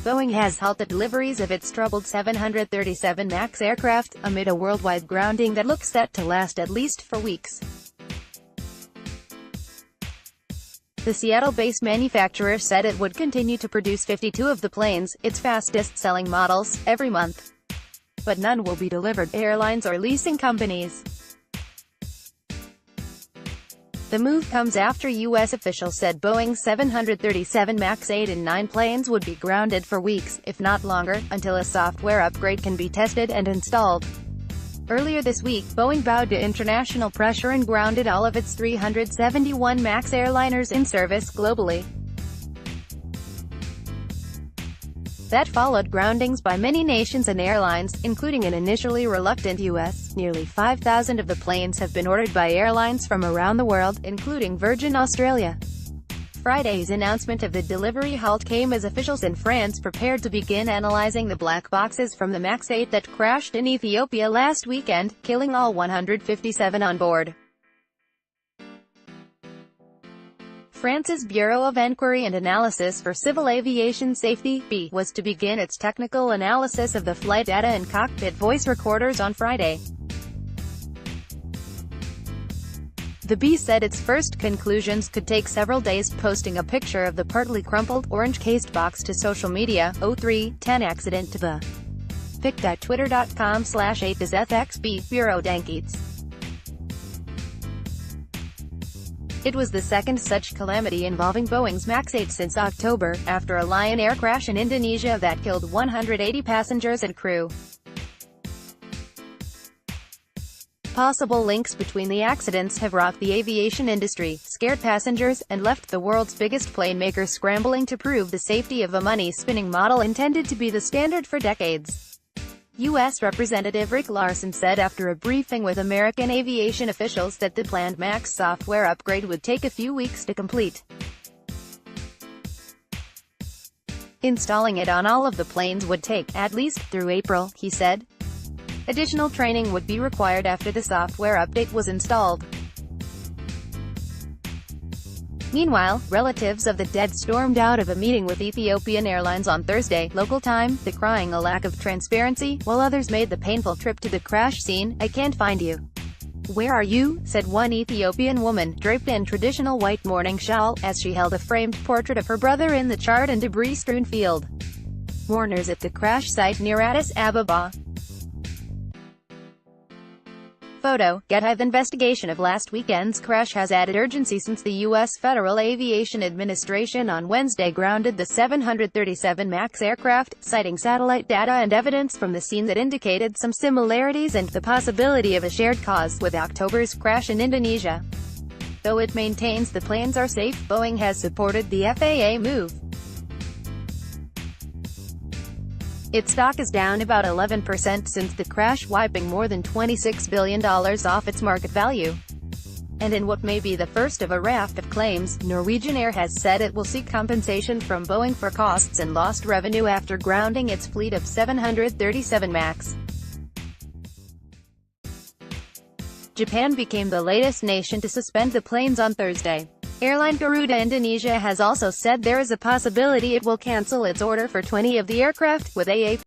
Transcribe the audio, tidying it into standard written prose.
Boeing has halted deliveries of its troubled 737 MAX aircraft, amid a worldwide grounding that looks set to last at least 4 weeks. The Seattle-based manufacturer said it would continue to produce 52 of the planes, its fastest-selling models, every month. But none will be delivered to airlines or leasing companies. The move comes after U.S. officials said Boeing's 737 MAX 8 and 9 planes would be grounded for weeks, if not longer, until a software upgrade can be tested and installed. Earlier this week, Boeing bowed to international pressure and grounded all of its 371 MAX airliners in service globally. That followed groundings by many nations and airlines, including an initially reluctant U.S. Nearly 5,000 of the planes have been ordered by airlines from around the world, including Virgin Australia. Friday's announcement of the delivery halt came as officials in France prepared to begin analyzing the black boxes from the MAX 8 that crashed in Ethiopia last weekend, killing all 157 on board. France's Bureau of Inquiry and Analysis for Civil Aviation Safety, B, was to begin its technical analysis of the flight data and cockpit voice recorders on Friday. The B said its first conclusions could take several days, posting a picture of the partly crumpled, orange-cased box to social media. 03:10 accident to the pic.twitter.com/8zfxb, Bureau d'enquêtes. It was the second such calamity involving Boeing's MAX 8 since October, after a Lion Air crash in Indonesia that killed 180 passengers and crew. Possible links between the accidents have rocked the aviation industry, scared passengers, and left the world's biggest plane maker scrambling to prove the safety of a money-spinning model intended to be the standard for decades. U.S. Representative Rick Larsen said after a briefing with American aviation officials that the planned MAX software upgrade would take a few weeks to complete. Installing it on all of the planes would take, at least, through April, he said. Additional training would be required after the software update was installed. Meanwhile, relatives of the dead stormed out of a meeting with Ethiopian Airlines on Thursday, local time, decrying a lack of transparency, while others made the painful trip to the crash scene. "I can't find you. Where are you?" said one Ethiopian woman, draped in traditional white mourning shawl, as she held a framed portrait of her brother in the charred and debris-strewn field. Mourners at the crash site near Addis Ababa. Photo. Get investigation of last weekend's crash has added urgency since the U.S. Federal Aviation Administration on Wednesday grounded the 737 MAX aircraft, citing satellite data and evidence from the scene that indicated some similarities and the possibility of a shared cause with October's crash in Indonesia. Though it maintains the planes are safe, Boeing has supported the FAA move. Its stock is down about 11% since the crash, wiping more than $26 billion off its market value. And in what may be the first of a raft of claims, Norwegian Air has said it will seek compensation from Boeing for costs and lost revenue after grounding its fleet of 737 MAX. Japan became the latest nation to suspend the planes on Thursday. Airline Garuda Indonesia has also said there is a possibility it will cancel its order for 20 of the aircraft, with AAP